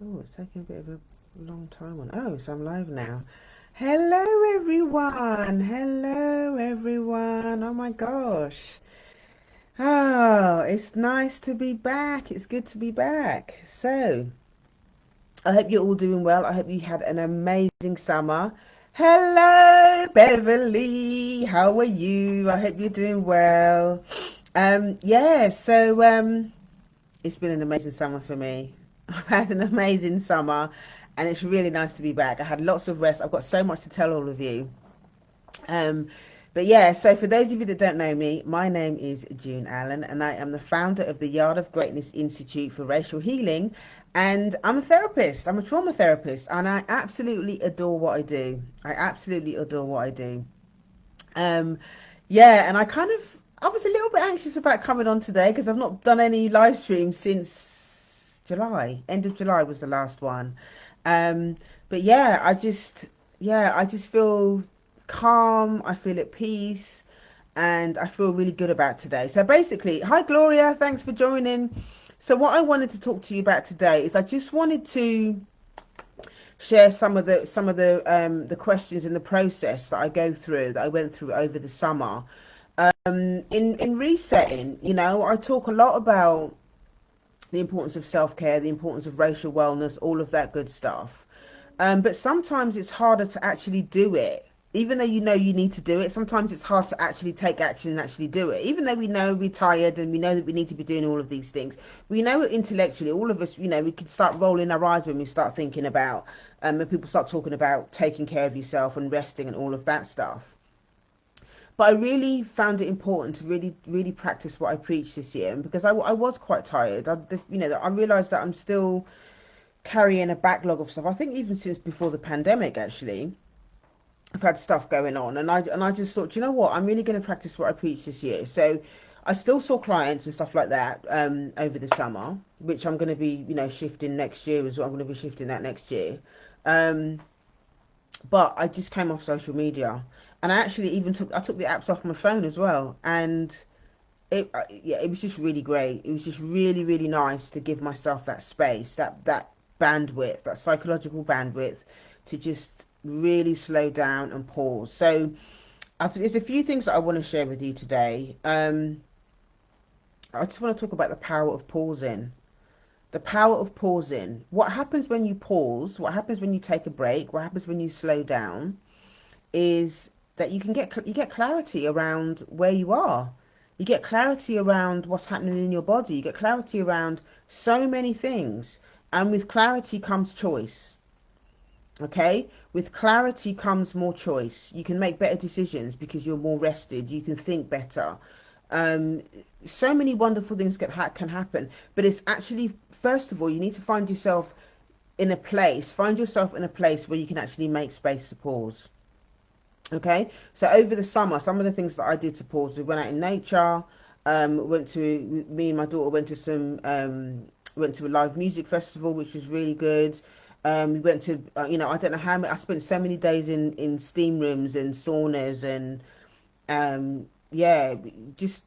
Oh, it's taking a bit of a long time on. Oh, so I'm live now. Hello, everyone. Hello, everyone. Oh my gosh. Oh, it's nice to be back. It's good to be back. So, I hope you're all doing well. I hope you had an amazing summer. Hello, Beverly. How are you? I hope you're doing well. Yeah, so it's been an amazing summer for me. I've had an amazing summer and it's really nice to be back. I had lots of rest. I've got so much to tell all of you. Um, but yeah, so for those of you that don't know me, my name is June Allen and I am the founder of the Yard of Greatness Institute for Racial Healing. And I'm a therapist, I'm a trauma therapist, and I absolutely adore what I do. I absolutely adore what I do. Um, yeah, and I was a little bit anxious about coming on today because I've not done any live streams since July. End of July was the last one. Um, but yeah, I just feel calm. I feel at peace, and I feel really good about today. So basically, hi Gloria, thanks for joining. So what I wanted to talk to you about today is I just wanted to share some of the questions in the process that I go through that I went through over the summer. In resetting, I talk a lot about the importance of self-care, the importance of racial wellness, all of that good stuff. But sometimes it's harder to actually do it. Even though you know you need to do it, sometimes it's hard to actually take action and actually do it. Even though we know we're tired and we know that we need to be doing all of these things, we know it intellectually. All of us, we can start rolling our eyes when we start thinking about, when people start talking about taking care of yourself and resting and all of that stuff. But I really found it important to really, really practice what I preached this year, and because I was quite tired. I realised that I'm still carrying a backlog of stuff. I think even since before the pandemic, actually, I've had stuff going on, and I just thought, you know what, I'm really going to practice what I preached this year. So I still saw clients and stuff like that over the summer, which I'm going to be, shifting next year as well. I'm going to be shifting that next year. Um, but I just came off social media, and I took the apps off my phone as well, and yeah, it was just really great. It was just really, really nice to give myself that space, that bandwidth, that psychological bandwidth, to just really slow down and pause. So there's a few things that I want to share with you today. I just want to talk about the power of pausing. The power of pausing. What happens when you pause? What happens when you take a break? What happens when you slow down? Is that you get clarity around where you are. You get clarity around what's happening in your body. You get clarity around so many things. And with clarity comes choice. Okay? With clarity comes more choice. You can make better decisions because you're more rested. You can think better. Um, so many wonderful things can happen. But it's actually, first of all, you need to find yourself in a place where you can actually make space to pause. Okay, so over the summer, some of the things that I did to pause, we went out in nature. Me and my daughter went to a live music festival, which was really good. We went to, I don't know how many, I spent so many days in steam rooms and saunas and, yeah,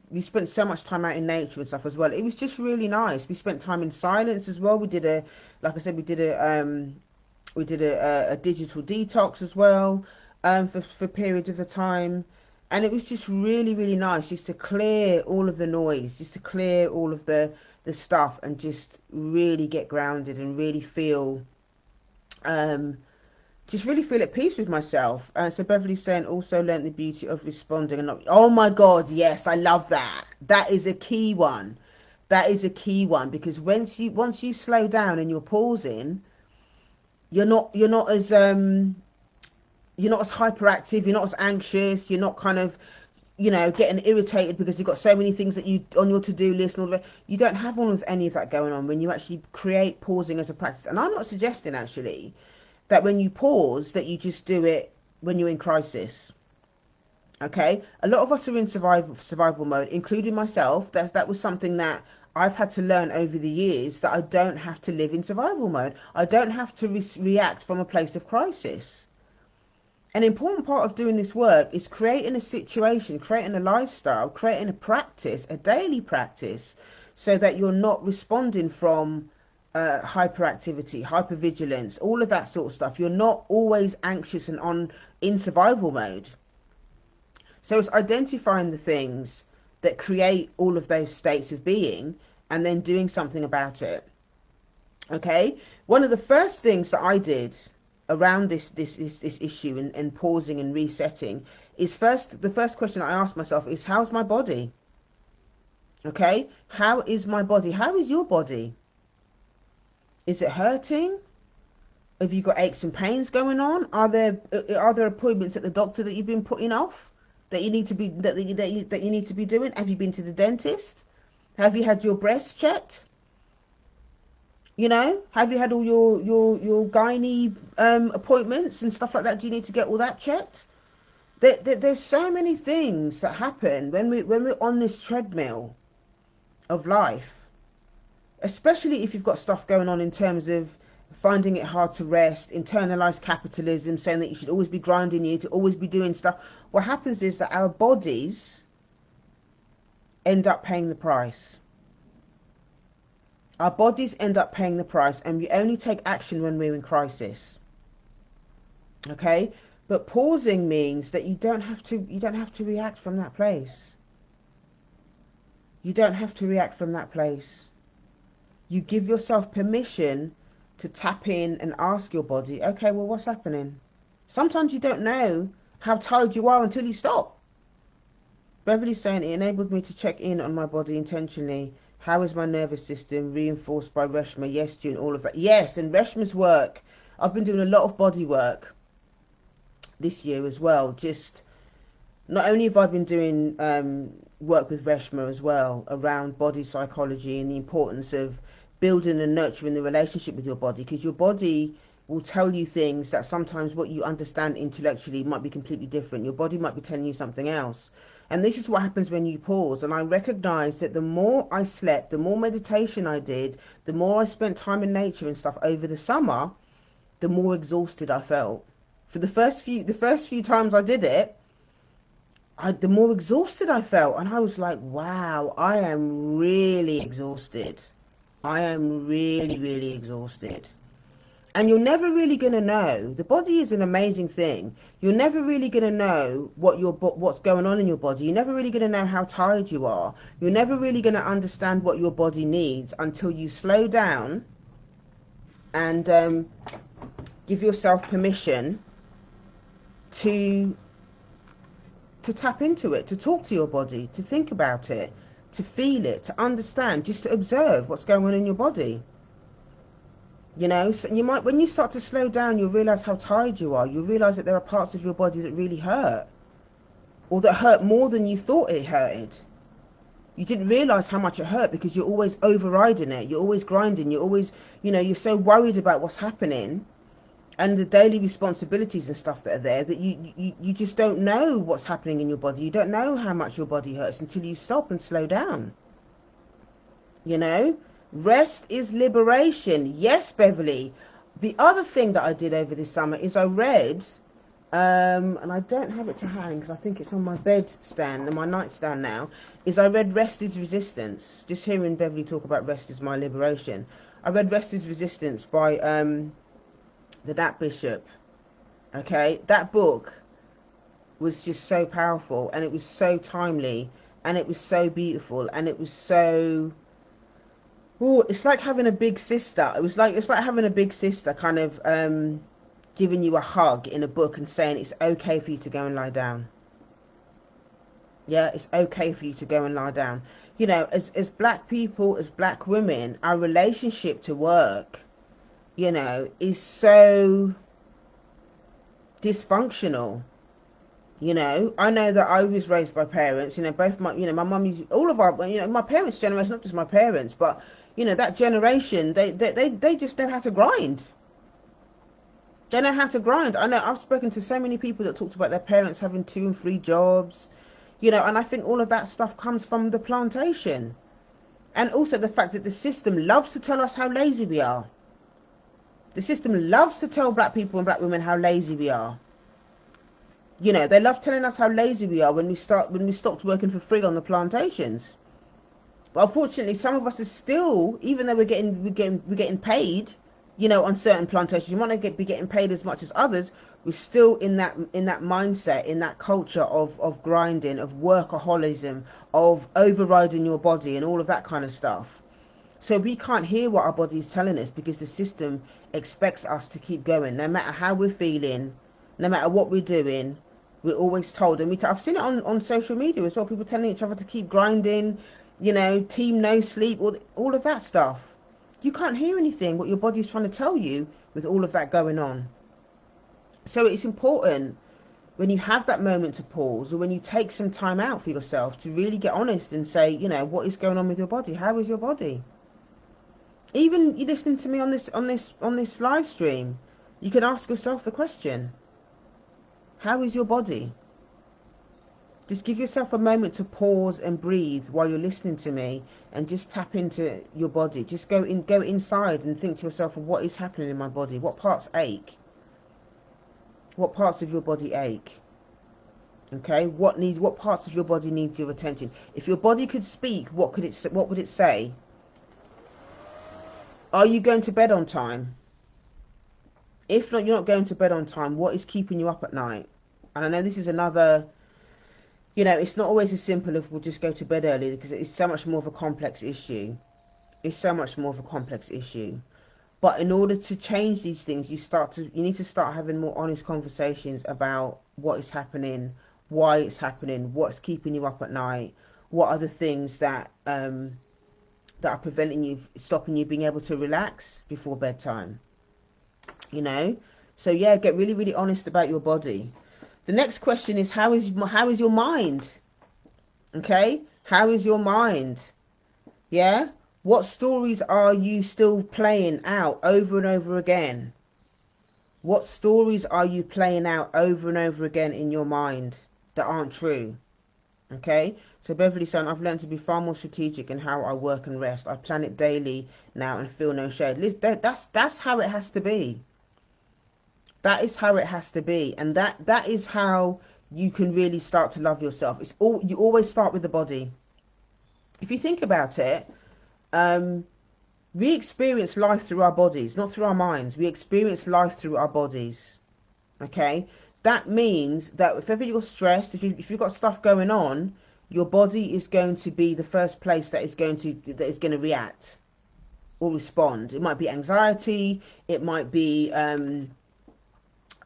we spent so much time out in nature and stuff as well. It was just really nice. We spent time in silence as well. Like I said, we did a digital detox as well, for periods of the time. And it was just really, really nice just to clear all of the noise, just to clear all of the stuff and just really get grounded and um, really feel at peace with myself. So Beverly's saying also learned the beauty of responding and not, oh my God, yes, I love that. That is a key one. That is a key one because once you slow down and you're pausing, you're not as hyperactive, you're not as anxious, you're not kind of, getting irritated because you've got so many things that you on your to-do list and all that. You don't have any of that going on when you actually create pausing as a practice. And I'm not suggesting actually that when you pause that you just do it when you're in crisis. Okay, a lot of us are in survival mode, including myself. That was something that I've had to learn over the years, that I don't have to live in survival mode. I don't have to react from a place of crisis. An important part of doing this work is creating a situation, creating a lifestyle, creating a practice, a daily practice, so that you're not responding from hyperactivity, hypervigilance, all of that sort of stuff. You're not always anxious and in survival mode. So it's identifying the things that create all of those states of being and then doing something about it. Okay, one of the first things that I did around this issue and pausing and resetting is the first question I asked myself is, how's my body? Okay, how is my body? How is your body? Is it hurting? Have you got aches and pains going on? Are there appointments at the doctor that you've been putting off that you need to be that you need to be doing? Have you been to the dentist? Have you had your breasts checked? You know, have you had all your gynae appointments and stuff like that? Do you need to get all that checked? There's so many things that happen when we're on this treadmill of life, especially if you've got stuff going on in terms of finding it hard to rest, internalized capitalism, saying that you should always be grinding, you need to always be doing stuff. What happens is that our bodies end up paying the price. Our bodies end up paying the price, and we only take action when we're in crisis. Okay? But pausing means that you don't have to react from that place. You don't have to react from that place. You give yourself permission to tap in and ask your body, okay, well, what's happening? Sometimes you don't know how tired you are until you stop. Beverly's saying it enabled me to check in on my body intentionally. How is my nervous system? Reinforced by Reshma. Yes, June, all of that. Yes, and Reshma's work. I've been doing a lot of body work this year as well. Just not only have I been doing work with Reshma as well around body psychology and the importance of building and nurturing the relationship with your body, because your body will tell you things that sometimes what you understand intellectually might be completely different. Your body might be telling you something else. And this is what happens when you pause. And I recognized that the more I slept, the more meditation I did, the more I spent time in nature and stuff over the summer, the more exhausted I felt. For the first few times I did it, the more exhausted I felt. And I was like, wow, I am really exhausted. I am really, really exhausted. And you're never really going to know. The body is an amazing thing. You're never really going to know what's going on in your body. You're never really going to know how tired you are. You're never really going to understand what your body needs until you slow down and give yourself permission to tap into it, to talk to your body, to think about it, to feel it, to understand, just to observe what's going on in your body. You know, so you might, when you start to slow down, you'll realize how tired you are. You'll realize that there are parts of your body that really hurt, or that hurt more than you thought it hurted. You didn't realize how much it hurt because you're always overriding it. You're always grinding. You're always, you know, you're so worried about what's happening and the daily responsibilities and stuff that are there that you just don't know what's happening in your body. You don't know how much your body hurts until you stop and slow down. You know? Rest is liberation. Yes, Beverly. The other thing that I did over this summer is I read, and I don't have it to hand because I think it's on my bed stand and my nightstand now, is I read Rest is Resistance. Just hearing Beverly talk about Rest is My Liberation. I read Rest is Resistance by the Nat Bishop. Okay, that book was just so powerful, and it was so timely, and it was so beautiful, and it was so... Oh, it's like having a big sister. It's like having a big sister kind of giving you a hug in a book and saying it's okay for you to go and lie down. Yeah, it's okay for you to go and lie down. You know, as black people, as black women, our relationship to work, you know, is so dysfunctional. You know, I know that I was raised by parents, you know, both my, you know, my mum, all of our, you know, my parents' generation, not just my parents, but you know, that generation, they just know how to grind. They know how to grind. I know I've spoken to so many people that talked about their parents having 2 and 3 jobs, you know, and I think all of that stuff comes from the plantation. And also the fact that the system loves to tell us how lazy we are. The system loves to tell black people and black women how lazy we are. You know, they love telling us how lazy we are when we stopped working for free on the plantations. But unfortunately, some of us are still, even though we're getting paid, on certain plantations, you might not be getting paid as much as others. We're still in that mindset, in that culture of grinding, of workaholism, of overriding your body, and all of that kind of stuff. So we can't hear what our body is telling us because the system expects us to keep going, no matter how we're feeling, no matter what we're doing. We're always told, and I've seen it on social media as well. People telling each other to keep grinding, team no sleep, all of that stuff. You can't hear anything what your body's trying to tell you with all of that going on. So it's important when you have that moment to pause, or when you take some time out for yourself, to really get honest and say, what is going on with your body? How is your body? Even you listening to me on this live stream, you can ask yourself the question: how is your body? Just give yourself a moment to pause and breathe while you're listening to me, and just tap into your body. Just go inside and think to yourself, what is happening in my body? What parts ache? What parts of your body ache? Okay, what parts of your body need your attention? If your body could speak, what would it say? Are you going to bed on time? If not, you're not going to bed on time. What is keeping you up at night? And I know this is another, it's not always as simple as we'll just go to bed early, because it's so much more of a complex issue. It's so much more of a complex issue. But in order to change these things, you need to start having more honest conversations about what is happening, why it's happening, what's keeping you up at night, what are the things that are preventing you, stopping you being able to relax before bedtime. So yeah, get really, really honest about your body. The next question is, how is your mind? Okay, how is your mind? Yeah, what stories are you still playing out over and over again? What stories are you playing out over and over again in your mind that aren't true? Okay, so Beverly saying, I've learned to be far more strategic in how I work and rest. I plan it daily now and feel no shade. That's how it has to be. That is how it has to be, and that is how you can really start to love yourself. You always start with the body. If you think about it, we experience life through our bodies, not through our minds. We experience life through our bodies. Okay, that means that if ever you're stressed, if you've got stuff going on, your body is going to be the first place that is going to react or respond. It might be anxiety. It might be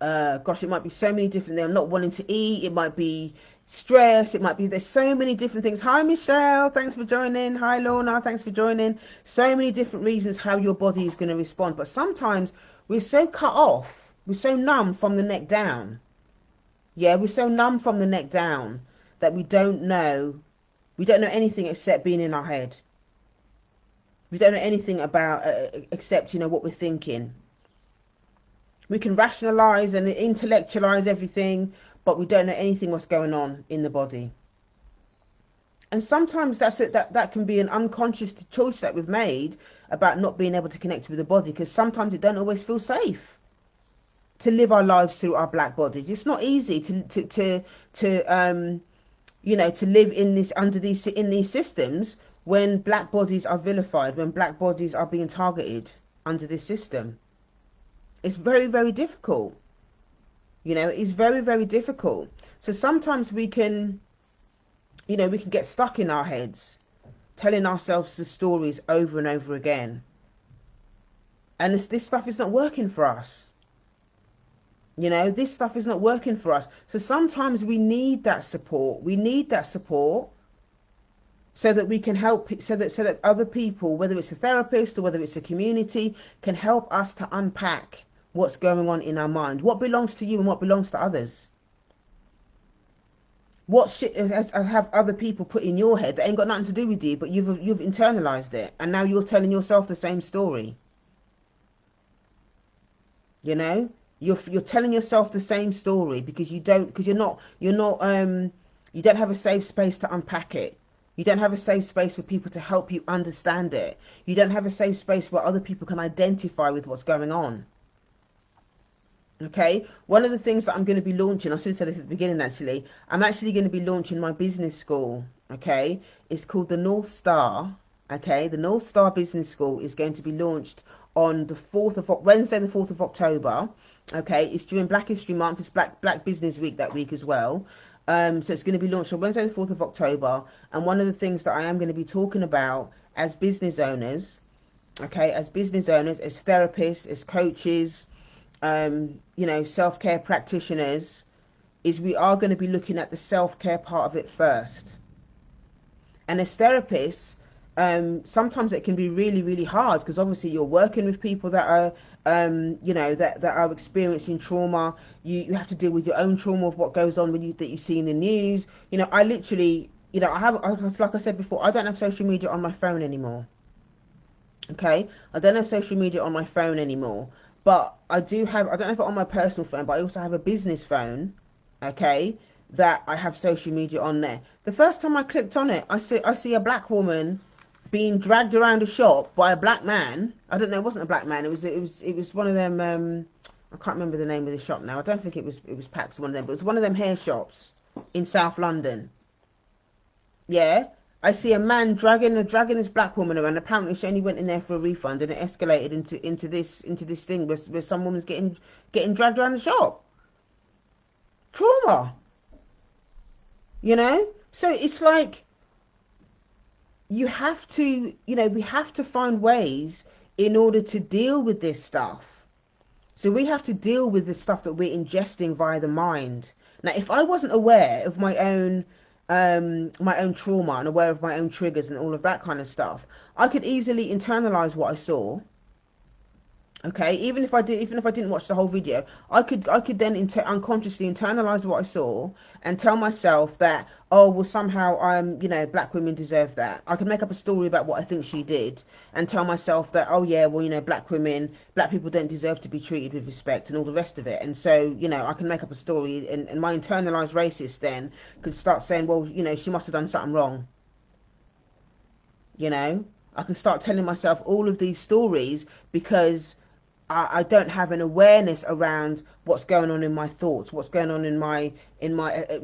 it might be so many different. They're not wanting to eat. It might be stress. It might be, there's so many different things. Hi Michelle, thanks for joining. Hi Lorna, thanks for joining. So many different reasons how your body is going to respond. But sometimes we're so cut off, we're so numb from the neck down. Yeah, we're so numb from the neck down that we don't know anything except being in our head. We don't know anything about except what we're thinking. We can rationalize and intellectualize everything, but we don't know anything what's going on in the body. And sometimes that can be an unconscious choice that we've made about not being able to connect with the body, because sometimes it don't always feel safe to live our lives through our black bodies. It's not easy to live in these systems when black bodies are vilified, when black bodies are being targeted under this system. It's very, very difficult. It's very, very difficult. So sometimes we can get stuck in our heads, telling ourselves the stories over and over again. And this stuff is not working for us. This stuff is not working for us. So sometimes we need that support. We need that support so that we can help, so that other people, whether it's a therapist or whether it's a community, can help us to unpack what's going on in our mind, what belongs to you and what belongs to others. What shit have other people put in your head that ain't got nothing to do with you, but you've internalized it, and now you're telling yourself the same story. You're telling yourself the same story because you don't have a safe space to unpack it. You don't have a safe space for people to help you understand it. You don't have a safe space where other people can identify with what's going on. Okay, one of the things that I'm going to be launching, I should have said this at the beginning actually, I'm actually going to be launching my business school. Okay, it's called the North Star Okay, the North Star Business School is going to be launched on the Wednesday, the 4th of October. Okay, it's during Black History Month. It's Black Business Week that week as well. So it's going to be launched on Wednesday, the 4th of October. And one of the things that I am going to be talking about as business owners, okay, as business owners, as therapists, as coaches, self-care practitioners, is we are going to be looking at the self-care part of it first. And as therapists, sometimes it can be really, really hard because obviously you're working with people that are, that are experiencing trauma. You have to deal with your own trauma of what goes on that you see in the news. I literally, like I said before, I don't have social media on my phone anymore. Okay, I don't have social media on my phone anymore, but I don't have it on my personal phone, but I also have a business phone. Okay, that I have social media on there. The first time I clicked on it, I see a black woman being dragged around a shop by a black man. I don't know, it wasn't a black man. It was one of them. I can't remember the name of the shop now. I don't think it was Pax, one of them, but it was one of them hair shops in South London. Yeah. I see a man dragging this black woman around. Apparently, she only went in there for a refund, and it escalated into this thing where some woman's getting dragged around the shop. Trauma. So it's like you have to, we have to find ways in order to deal with this stuff. So we have to deal with the stuff that we're ingesting via the mind. Now, if I wasn't aware of my own trauma and aware of my own triggers and all of that kind of stuff, I could easily internalize what I saw. Okay, even if I didn't watch the whole video, I could then unconsciously internalize what I saw and tell myself that, oh well, somehow black women deserve that. I could make up a story about what I think she did and tell myself that, oh yeah, well, black people don't deserve to be treated with respect and all the rest of it. And so I can make up a story, and my internalized racist then could start saying, well, she must have done something wrong. I can start telling myself all of these stories because I don't have an awareness around what's going on in my thoughts, what's going on in my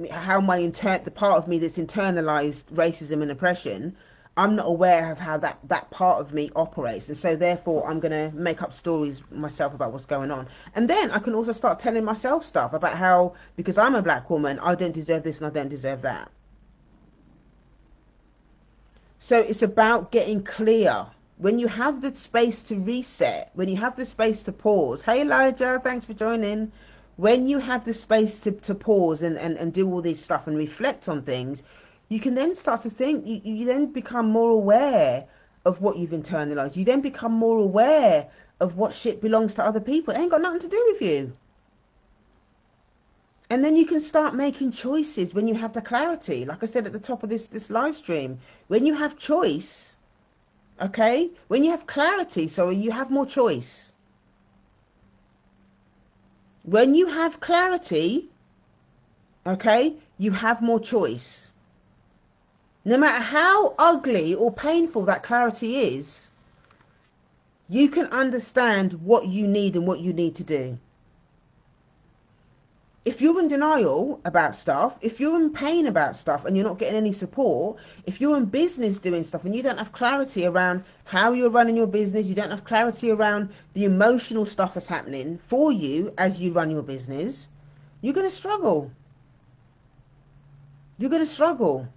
how the part of me that's internalized racism and oppression. I'm not aware of how that part of me operates, and so therefore I'm gonna make up stories myself about what's going on. And then I can also start telling myself stuff about how, because I'm a black woman, I don't deserve this and I don't deserve that. So it's about getting clear. When you have the space to reset, when you have the space to pause. Hey Elijah, thanks for joining. When you have the space to pause and do all this stuff and reflect on things, you can then start to think, you then become more aware of what you've internalized. You then become more aware of what shit belongs to other people. It ain't got nothing to do with you. And then you can start making choices when you have the clarity. Like I said at the top of this live stream, when you have choice, okay, when you have clarity, so you have more choice. When you have clarity, okay, you have more choice. No matter how ugly or painful that clarity is, you can understand what you need and what you need to do. If you're in denial about stuff, if you're in pain about stuff and you're not getting any support, if you're in business doing stuff and you don't have clarity around how you're running your business, you don't have clarity around the emotional stuff that's happening for you as you run your business, you're going to struggle. You're going to struggle.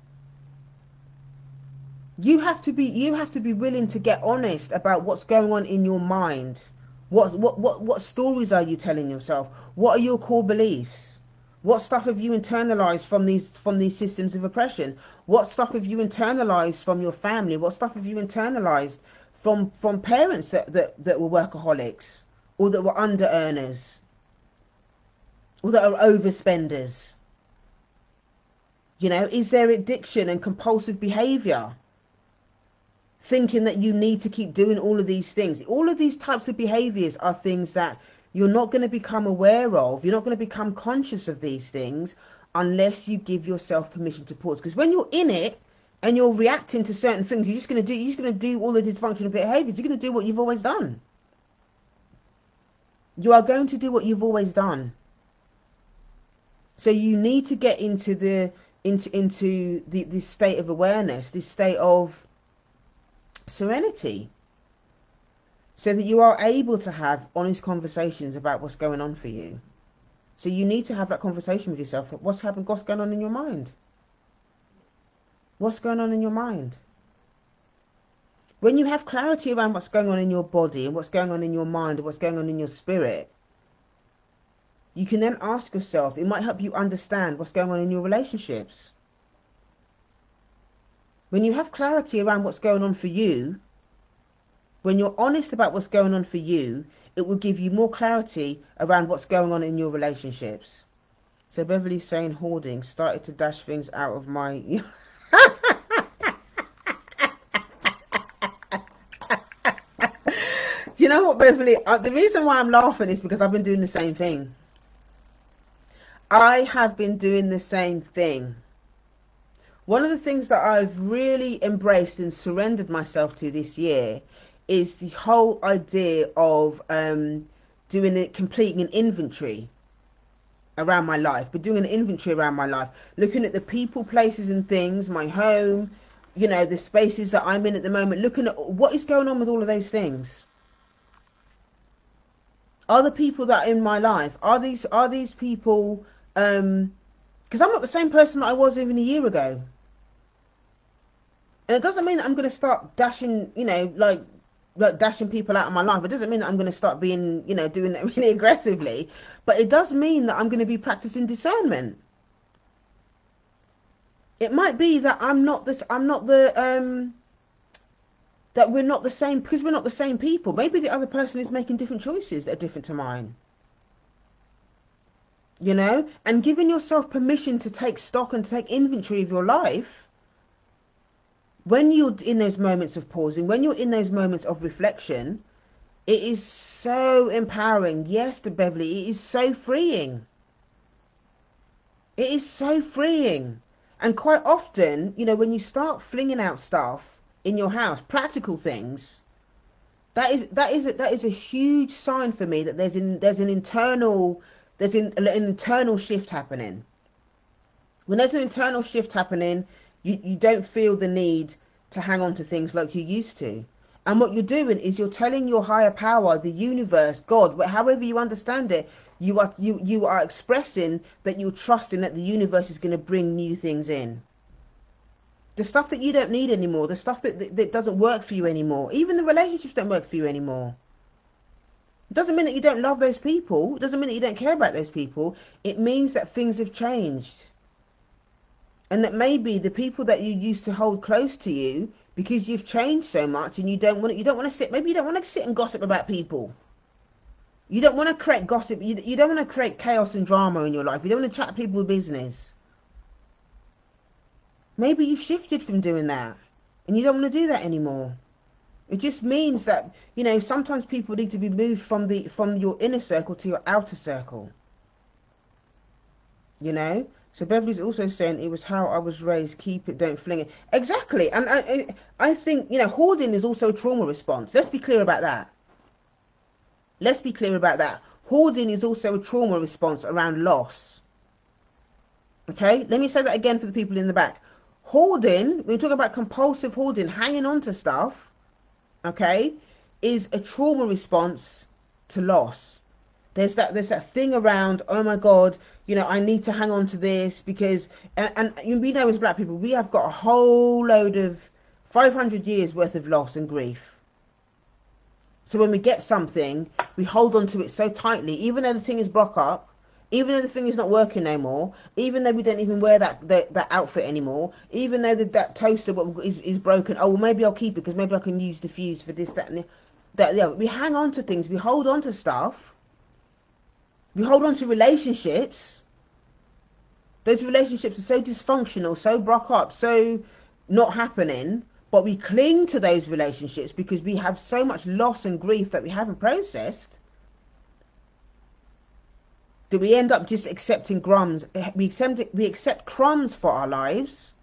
You have to be willing to get honest about what's going on in your mind. What stories are you telling yourself? What are your core beliefs? What stuff have you internalized from these systems of oppression? What stuff have you internalized from your family? What stuff have you internalized from parents that were workaholics, or that were under earners, or that are overspenders? Is there addiction and compulsive behavior? Thinking that you need to keep doing all of these things. All of these types of behaviors are things that you're not going to become aware of. You're not going to become conscious of these things unless you give yourself permission to pause. Because when you're in it and you're reacting to certain things, you're just going to do all the dysfunctional behaviors. You're going to do what you've always done. You are going to do what you've always done. So you need to get into this state of awareness, this state of serenity, so that you are able to have honest conversations about what's going on for you. So you need to have that conversation with yourself. What's happening? What's going on in your mind? What's going on in your mind? When you have clarity around what's going on in your body and what's going on in your mind and what's going on in your spirit, you can then ask yourself, it might help you understand what's going on in your relationships. When you have clarity around what's going on for you, when you're honest about what's going on for you, it will give you more clarity around what's going on in your relationships. So Beverly's saying hoarding started to dash things out of my... Do you know what, Beverly? The reason why I'm laughing is because I've been doing the same thing. I have been doing the same thing. One of the things that I've really embraced and surrendered myself to this year is the whole idea of completing an inventory around my life, but doing an inventory around my life, looking at the people, places and things, my home, you know, the spaces that I'm in at the moment, looking at what is going on with all of those things. Are the people that are in my life, are these people, because I'm not the same person that I was even a year ago. And it doesn't mean that I'm going to start dashing, you know, like dashing people out of my life. It doesn't mean that I'm going to start being, you know, doing that really aggressively. But it does mean that I'm going to be practicing discernment. It might be that that we're not the same, because we're not the same people. Maybe the other person is making different choices that are different to mine. You know, and giving yourself permission to take stock and to take inventory of your life, when you're in those moments of pausing, when you're in those moments of reflection, it is so empowering. Yes, to Beverly, it is so freeing. It is so freeing. And quite often, you know, when you start flinging out stuff in your house, practical things, that is a huge sign for me that there's an internal shift happening. When there's an internal shift happening, you don't feel the need to hang on to things like you used to. And what you're doing is you're telling your higher power, the universe, God, however you understand it, you are expressing that you're trusting that the universe is going to bring new things in. The stuff that you don't need anymore, the stuff that doesn't work for you anymore, even the relationships don't work for you anymore. It doesn't mean that you don't love those people. It doesn't mean that you don't care about those people. It means that things have changed. And that maybe the people that you used to hold close to you, because you've changed so much and you don't want to sit and gossip about people. You don't want to create gossip. You don't want to create chaos and drama in your life. You don't want to chat people's business. Maybe you shifted from doing that and you don't want to do that anymore. It just means that, you know, sometimes people need to be moved from your inner circle to your outer circle. You know? So Beverly's also saying it was how I was raised. Keep it, don't fling it. Exactly. And I think, you know, hoarding is also a trauma response. Let's be clear about that. Let's be clear about that. Hoarding is also a trauma response around loss. Okay? Let me say that again for the people in the back. Hoarding, when you talk about compulsive hoarding, hanging on to stuff, okay, is a trauma response to loss. There's that thing around, oh my God, you know, I need to hang on to this because, and we know as black people, we have got a whole load of 500 years worth of loss and grief. So when we get something, we hold on to it so tightly, even though the thing is broke up, even though the thing is not working no more, even though we don't even wear that outfit anymore, even though that toaster is broken, oh, well, maybe I'll keep it because maybe I can use the fuse for this, that, and that. Yeah, we hang on to things, we hold on to stuff. We hold on to relationships. Those relationships are so dysfunctional, so broke up, so not happening. But we cling to those relationships because we have so much loss and grief that we haven't processed. That we end up just accepting crumbs. We accept crumbs for our lives.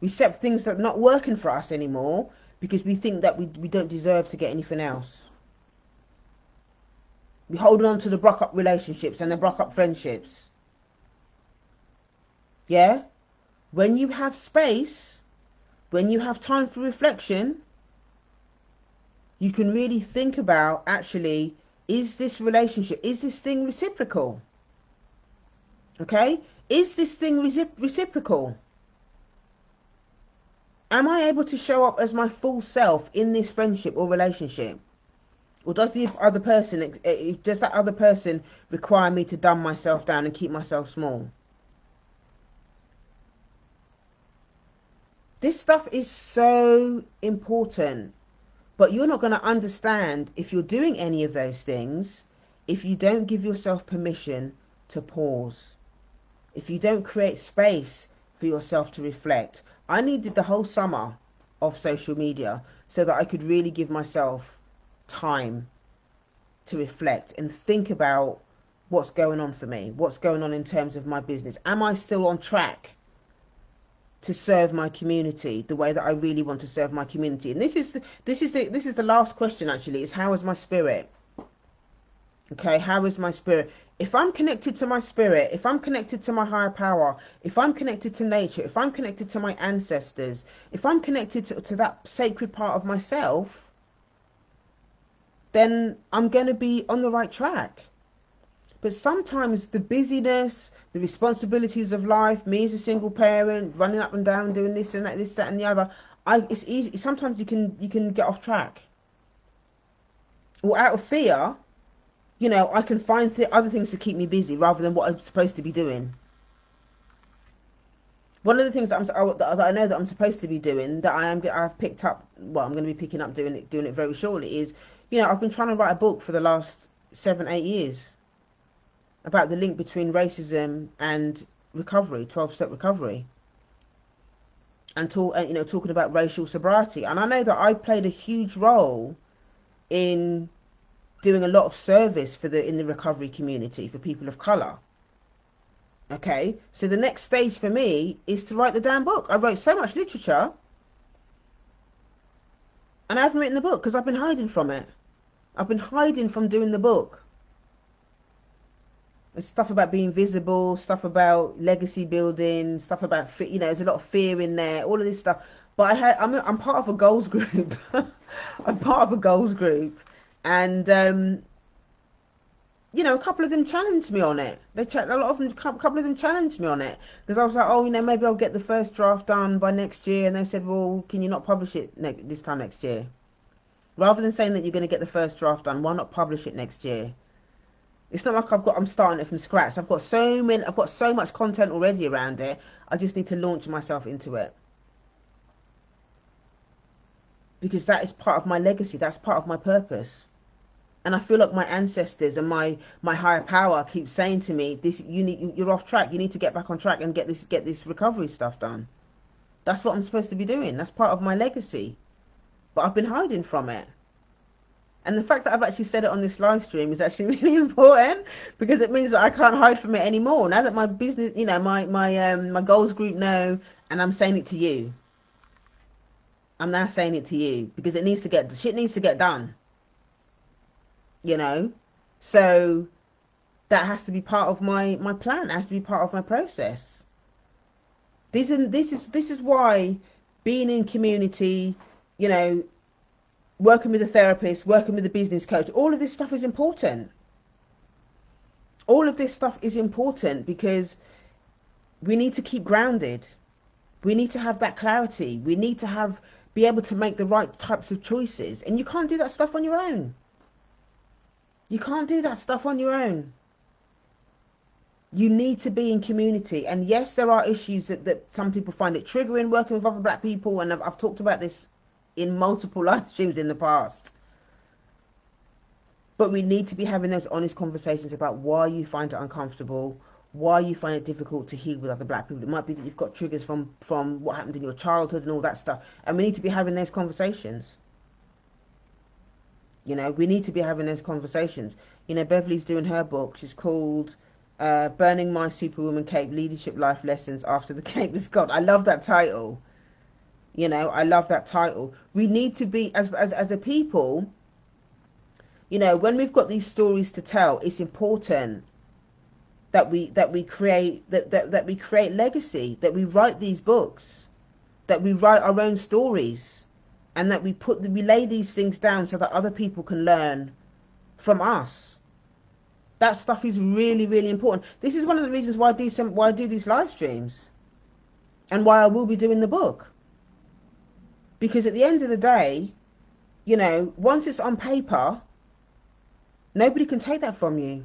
We accept things that are not working for us anymore because we think that we don't deserve to get anything else. We hold on to the broke up relationships and the broke up friendships. Yeah? When you have space, when you have time for reflection, you can really think about, actually, is this relationship, is this thing reciprocal? Okay? Is this thing reciprocal? Am I able to show up as my full self in this friendship or relationship? Or does the other person, does that other person require me to dumb myself down and keep myself small? This stuff is so important, but you're not going to understand if you're doing any of those things if you don't give yourself permission to pause, if you don't create space for yourself to reflect. I needed the whole summer of social media so that I could really give myself time to reflect and think about what's going on for me, what's going on in terms of my business. Am I still on track to serve my community the way that I really want to serve my community? And this is the last question, actually, is how is my spirit? Okay, how is my spirit? If I'm connected to my spirit, if I'm connected to my higher power, if I'm connected to nature, if I'm connected to my ancestors, if I'm connected to that sacred part of myself, then I'm going to be on the right track. But sometimes the busyness, the responsibilities of life, me as a single parent, running up and down, doing this and that, and the other, it's easy. Sometimes you can get off track. Or out of fear, I can find other things to keep me busy rather than what I'm supposed to be doing. One of the things that I know that I'm supposed to be doing, that I've picked up, well, I'm going to be picking up doing it very shortly, is, I've been trying to write a book for the last 7-8 years about the link between racism and recovery, 12-step recovery, and talking about racial sobriety. And I know that I played a huge role in doing a lot of service in the recovery community for people of colour. Okay, so the next stage for me is to write the damn book. I wrote so much literature, and I haven't written the book because I've been hiding from it. I've been hiding from doing the book. There's stuff about being visible, stuff about legacy building, stuff about, there's a lot of fear in there, all of this stuff. But I'm part of a goals group. I'm part of a goals group, and a couple of them challenged me on it. A couple of them challenged me on it because I was like, maybe I'll get the first draft done by next year, and they said, well, can you not publish it this time next year? Rather than saying that you're going to get the first draft done, why not publish it next year? It's not like I'm starting it from scratch. I've got so much content already around it. I just need to launch myself into it. Because that is part of my legacy. That's part of my purpose. And I feel like my ancestors and my higher power keep saying to me, you're off track. You need to get back on track and get this recovery stuff done. That's what I'm supposed to be doing. That's part of my legacy. But I've been hiding from it. And the fact that I've actually said it on this live stream is actually really important, because it means that I can't hide from it anymore. Now that my business, my goals group know, and I'm saying it to you. I'm now saying it to you because shit needs to get done. So that has to be part of my plan. It has to be part of my process. This is why being in community, working with a therapist, working with a business coach, all of this stuff is important. All of this stuff is important because we need to keep grounded. We need to have that clarity. We need to be able to make the right types of choices. And you can't do that stuff on your own. You can't do that stuff on your own. You need to be in community. And yes, there are issues that some people find it triggering working with other black people. And I've talked about this in multiple live streams in the past. But we need to be having those honest conversations about why you find it uncomfortable, why you find it difficult to heal with other black people. It might be that you've got triggers from what happened in your childhood and all that stuff. And we need to be having those conversations. We need to be having those conversations. Beverly's doing her book. She's called Burning My Superwoman Cape, Leadership Life Lessons After the Cape is Gone. I love that title. I love that title. We need to be, as a people, when we've got these stories to tell, it's important that we create legacy, that we write these books, that we write our own stories, and that we lay these things down so that other people can learn from us. That stuff is really, really important. This is one of the reasons why I do these live streams, and why I will be doing the book. Because at the end of the day, you know, once it's on paper, nobody can take that from you.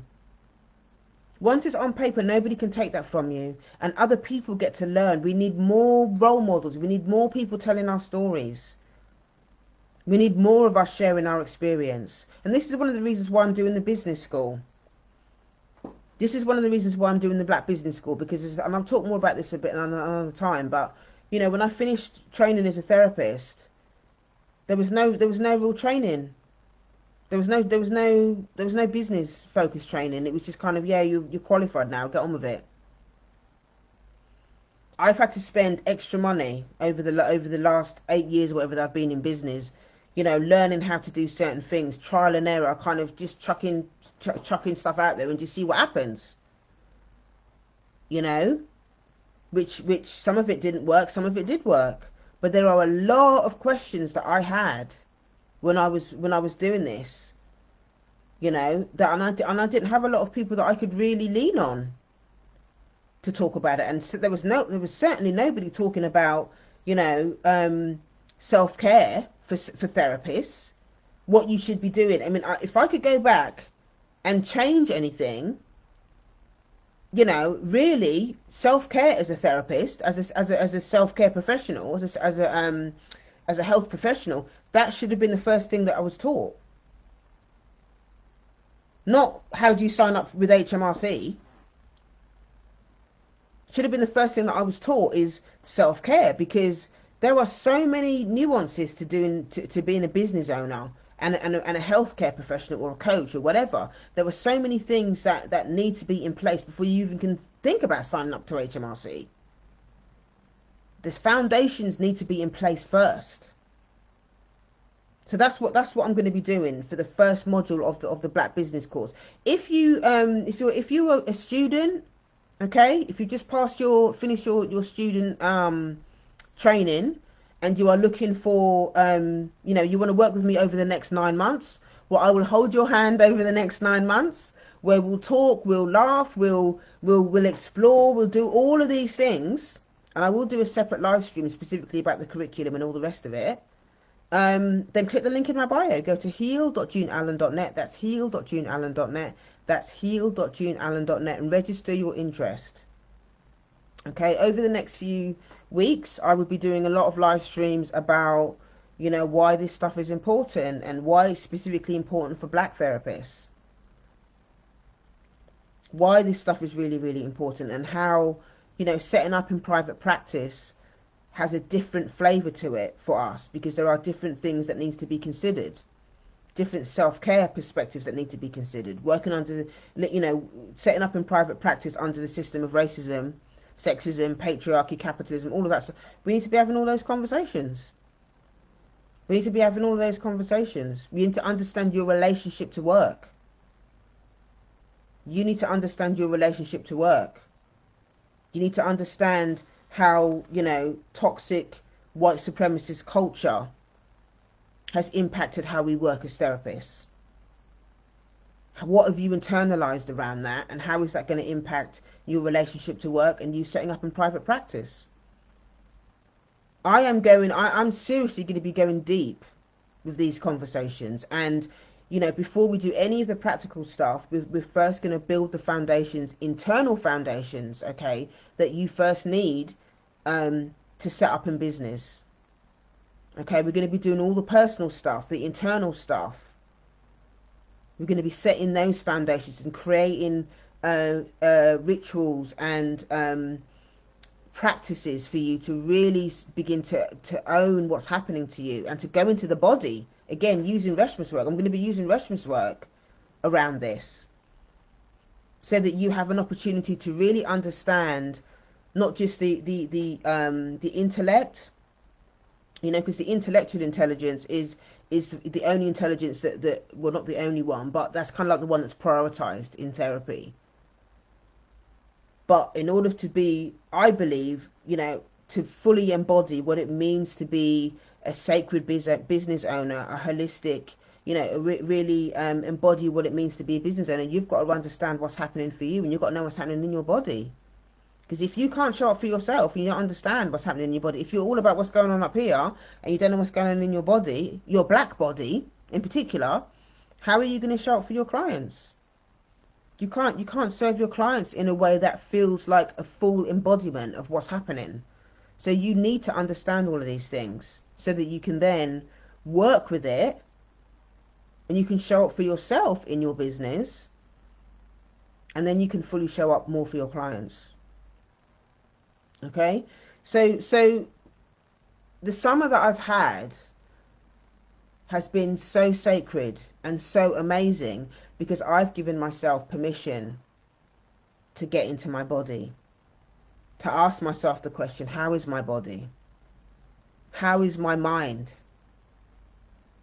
Once it's on paper, nobody can take that from you, and other people get to learn. We need more role models. We need more people telling our stories. We need more of us sharing our experience. And this is one of the reasons why I'm doing the business school. This is one of the reasons why I'm doing the Black Business School, because, and I'll talk more about this a bit another time, but, you know, when I finished training as a therapist, there was no real training. There was no business focused training. It was just kind of, yeah, you're qualified now, get on with it. I've had to spend extra money over the last 8 years or whatever that I've been in business, you know, learning how to do certain things, trial and error, kind of just chucking stuff out there and just see what happens. You know, which some of it didn't work, some of it did work, but there are a lot of questions that I had when I was doing this, you know, that and I didn't have a lot of people that I could really lean on to talk about it. And so there was certainly nobody talking about, you know, self-care for therapists, what you should be doing. I mean, if I could go back and change anything, you know, really, self-care as a therapist, as a self-care professional, as a health professional, that should have been the first thing that I was taught. Not how do you sign up with HMRC. Should have been the first thing that I was taught is self-care, because there are so many nuances to being a business owner and a healthcare professional or a coach or whatever. There are so many things that need to be in place before you even can think about signing up to HMRC. This foundations need to be in place first. So that's what I'm going to be doing for the first module of the Black Business course. If you're a student, okay, if you just finished your student training, and you are looking for you know, you want to work with me over the next 9 months, well, I will hold your hand over the next 9 months, where we'll talk, we'll laugh, we'll explore, we'll do all of these things, and I will do a separate live stream specifically about the curriculum and all the rest of it. Then click the link in my bio. Go to heal.juneallen.net. That's heal.juneallen.net. That's heal.juneallen.net, and register your interest. Okay, over the next few weeks, I will be doing a lot of live streams about, you know, why this stuff is important and why it's specifically important for Black therapists. Why this stuff is really, really important, and how, you know, setting up in private practice has a different flavour to it for us, because there are different things that needs to be considered, different self-care perspectives that need to be considered. Working under, you know, setting up in private practice under the system of racism, sexism, patriarchy, capitalism, all of that stuff. We need to be having all those conversations. We need to be having all of those conversations. We need to understand your relationship to work. You need to understand your relationship to work. You need to understand how, you know, toxic white supremacist culture has impacted how we work as therapists. What have you internalized around that, and how is that going to impact your relationship to work and you setting up in private practice? I'm seriously going to be going deep with these conversations, and, you know, before we do any of the practical stuff, we're first going to build the foundations, internal foundations, okay, that you first need to set up in business. Okay, we're going to be doing all the personal stuff, the internal stuff. We're going to be setting those foundations and creating rituals and practices for you to really begin to own what's happening to you, and to go into the body. Again, using Reshma's work. I'm going to be using Reshma's work around this, so that you have an opportunity to really understand not just the intellect, you know, because the intellectual intelligence is the only intelligence that well, not the only one, but that's kind of like the one that's prioritized in therapy. But in order to be, I believe, you know, to fully embody what it means to be a sacred business owner, a holistic, really embody what it means to be a business owner, you've got to understand what's happening for you, and you've got to know what's happening in your body. Because if you can't show up for yourself and you don't understand what's happening in your body, if you're all about what's going on up here and you don't know what's going on in your body, your black body in particular, how are you going to show up for your clients? You can't serve your clients in a way that feels like a full embodiment of what's happening. So you need to understand all of these things so that you can then work with it and you can show up for yourself in your business, and then you can fully show up more for your clients. Okay? So the summer that I've had has been so sacred and so amazing because I've given myself permission to get into my body, to ask myself the question, how is my body? How is my mind?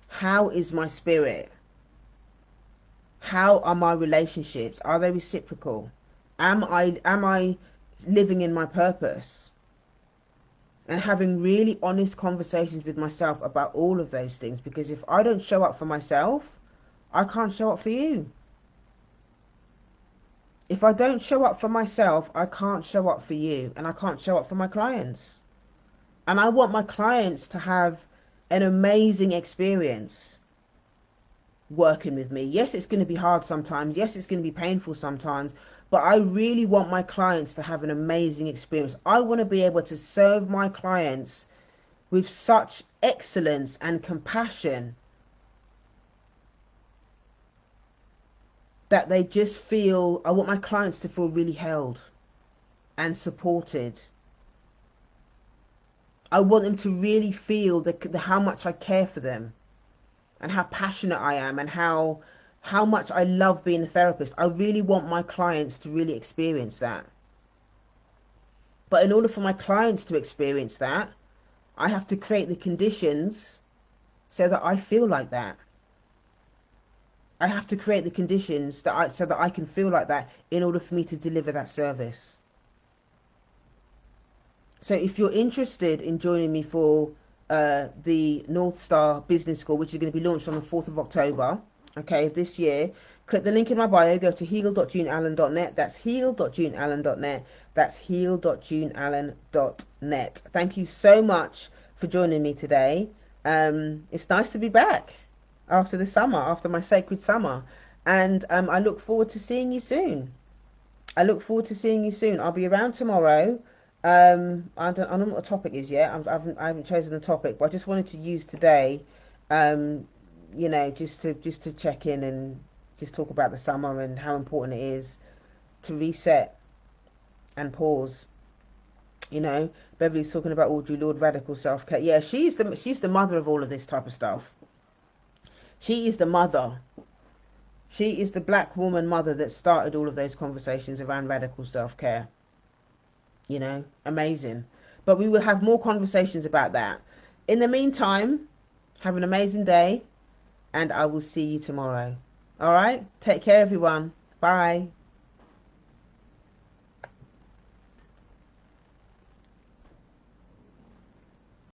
How is my spirit? How are my relationships? Are they reciprocal? Am I living in my purpose? And having really honest conversations with myself about all of those things, because if I don't show up for myself, I can't show up for you. If I don't show up for myself, I can't show up for you, and I can't show up for my clients. And I want my clients to have an amazing experience working with me. Yes, it's going to be hard sometimes. Yes, it's going to be painful sometimes. But I really want my clients to have an amazing experience. I want to be able to serve my clients with such excellence and compassion that they just feel, I want my clients to feel really held and supported. I want them to really feel how much I care for them and how passionate I am and how much I love being a therapist. I really want my clients to really experience that. But in order for my clients to experience that, I have to create the conditions so that I feel like that. I have to create the conditions so that I can feel like that in order for me to deliver that service. So if you're interested in joining me for the North Star Business School, which is going to be launched on the 4th of October, okay, of this year, click the link in my bio, go to heal.juneallen.net. That's heal.juneallen.net. That's heal.juneallen.net. Thank you so much for joining me today. It's nice to be back after the summer, after my sacred summer. And I look forward to seeing you soon. I'll be around tomorrow. I don't know what the topic is yet. I haven't chosen the topic, but I just wanted to use today, just to check in and just talk about the summer and how important it is to reset and pause. Beverly's talking about Audre Lorde radical self-care. Yeah, she's the mother of all of this type of stuff. She is the mother. She is the black woman mother that started all of those conversations around radical self-care. Amazing. But we will have more conversations about that. In the meantime, have an amazing day, and I will see you tomorrow. All right? Take care, everyone. Bye.